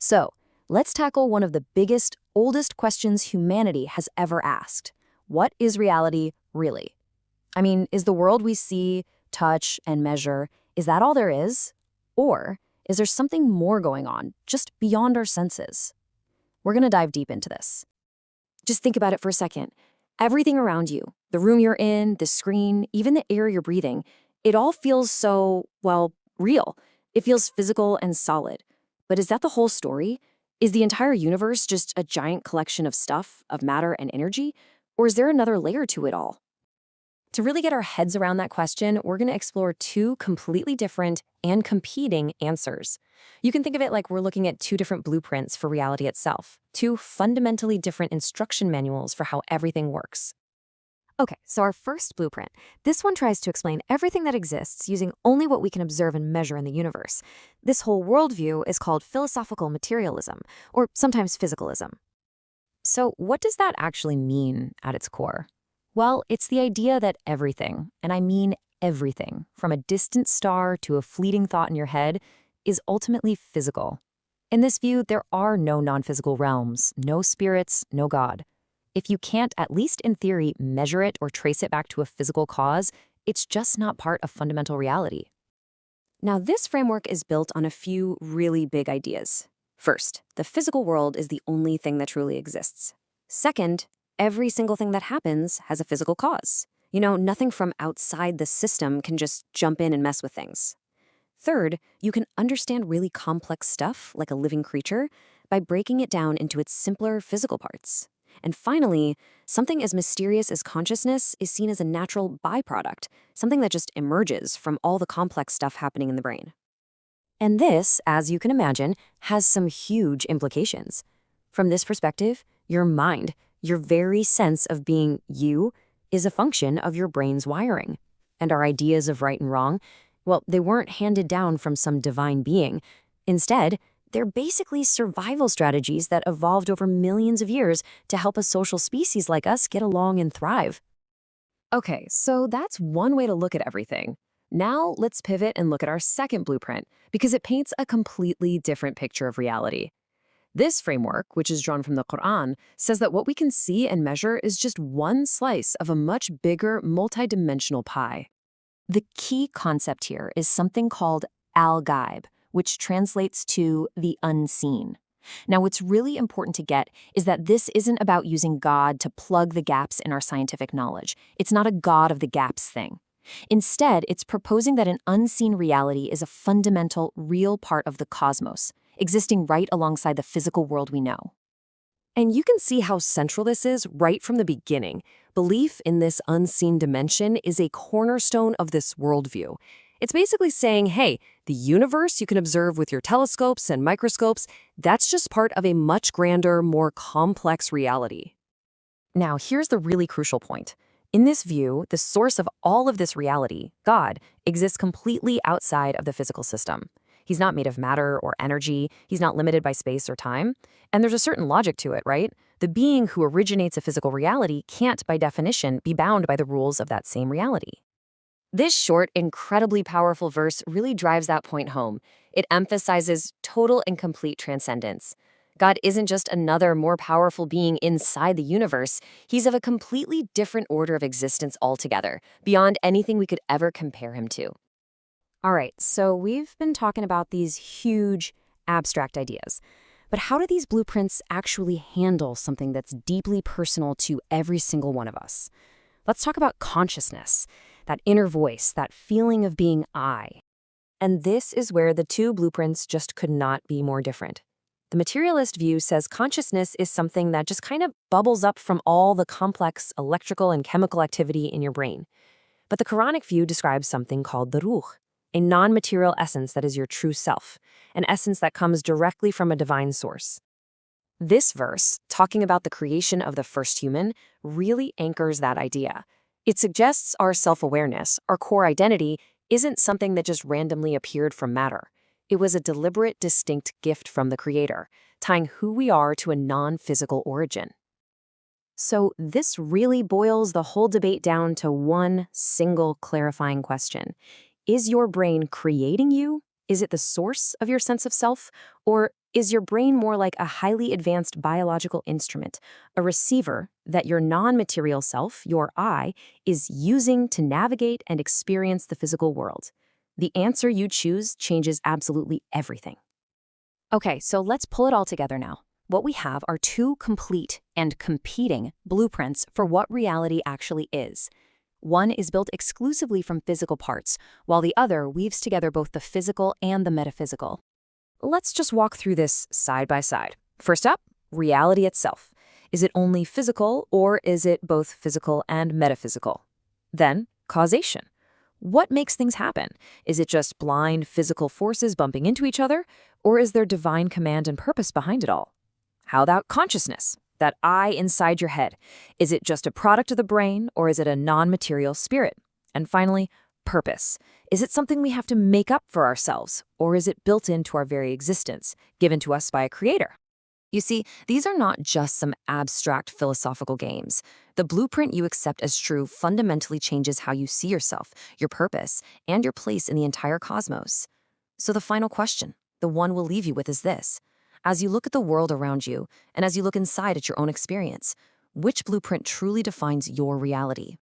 So, let's tackle one of the biggest, oldest questions humanity has ever asked. What is reality really? I mean, is the world we see, touch, and measure, is that all there is? Or is there something more going on, just beyond our senses? We're going to dive deep into this. Just think about it for a second. Everything around you, the room you're in, the screen, even the air you're breathing, it all feels so, well, real. It feels physical and solid. But is that the whole story? Is the entire universe just a giant collection of stuff, of matter and energy? Or is there another layer to it all? To really get our heads around that question, we're going to explore two completely different and competing answers. You can think of it like we're looking at two different blueprints for reality itself, two fundamentally different instruction manuals for how everything works. Okay, so our first blueprint. This one tries to explain everything that exists using only what we can observe and measure in the universe. This whole worldview is called philosophical materialism, or sometimes physicalism. So what does that actually mean at its core? Well, it's the idea that everything, and I mean everything, from a distant star to a fleeting thought in your head, is ultimately physical. In this view, there are no non-physical realms, no spirits, no God. If you can't, at least in theory, measure it or trace it back to a physical cause, it's just not part of fundamental reality. Now, this framework is built on a few really big ideas. First, the physical world is the only thing that truly exists. Second, every single thing that happens has a physical cause. You know, nothing from outside the system can just jump in and mess with things. Third, you can understand really complex stuff, like a living creature, by breaking it down into its simpler physical parts. And finally, something as mysterious as consciousness is seen as a natural byproduct, something that just emerges from all the complex stuff happening in the brain. And this, as you can imagine, has some huge implications. From this perspective, your mind, your very sense of being you, is a function of your brain's wiring. And our ideas of right and wrong, well, they weren't handed down from some divine being. Instead, they're basically survival strategies that evolved over millions of years to help a social species like us get along and thrive. Okay, so that's one way to look at everything. Now let's pivot and look at our second blueprint, because it paints a completely different picture of reality. This framework, which is drawn from the Quran, says that what we can see and measure is just one slice of a much bigger, multidimensional pie. The key concept here is something called Al-Ghaib, which translates to the unseen. Now, what's really important to get is that this isn't about using God to plug the gaps in our scientific knowledge. It's not a God of the gaps thing. Instead, it's proposing that an unseen reality is a fundamental, real part of the cosmos, existing right alongside the physical world we know. And you can see how central this is right from the beginning. Belief in this unseen dimension is a cornerstone of this worldview. It's basically saying, hey, the universe you can observe with your telescopes and microscopes, that's just part of a much grander, more complex reality. Now, here's the really crucial point. In this view, the source of all of this reality, God, exists completely outside of the physical system. He's not made of matter or energy. He's not limited by space or time. And there's a certain logic to it, right? The being who originates a physical reality can't, by definition, be bound by the rules of that same reality. This short, incredibly powerful verse really drives that point home. It emphasizes total and complete transcendence. God isn't just another, more powerful being inside the universe. He's of a completely different order of existence altogether, beyond anything we could ever compare him to. All right, so we've been talking about these huge, abstract ideas. But how do these blueprints actually handle something that's deeply personal to every single one of us? Let's talk about consciousness, that inner voice, that feeling of being I. And this is where the two blueprints just could not be more different. The materialist view says consciousness is something that just kind of bubbles up from all the complex electrical and chemical activity in your brain. But the Quranic view describes something called the ruh, a non-material essence that is your true self, an essence that comes directly from a divine source. This verse, talking about the creation of the first human, really anchors that idea. It suggests our self-awareness, our core identity, isn't something that just randomly appeared from matter. It was a deliberate, distinct gift from the Creator, tying who we are to a non-physical origin. So this really boils the whole debate down to one single clarifying question. Is your brain creating you? Is it the source of your sense of self? Or Is your brain more like a highly advanced biological instrument, a receiver that your non-material self, your I, is using to navigate and experience the physical world? The answer you choose changes absolutely everything. Okay, so let's pull it all together now. What we have are two complete and competing blueprints for what reality actually is. One is built exclusively from physical parts, while the other weaves together both the physical and the metaphysical. Let's just walk through this side by side. First up, reality itself. Is it only physical, or is it both physical and metaphysical? Then, causation. What makes things happen? Is it just blind physical forces bumping into each other, or is there divine command and purpose behind it all? How about consciousness? That I inside your head. Is it just a product of the brain, or is it a non-material spirit? And finally, purpose. Is it something we have to make up for ourselves, or is it built into our very existence, given to us by a creator? You see, these are not just some abstract philosophical games. The blueprint you accept as true fundamentally changes how you see yourself, your purpose, and your place in the entire cosmos. So the final question, the one we'll leave you with, is this. As you look at the world around you, and as you look inside at your own experience, which blueprint truly defines your reality?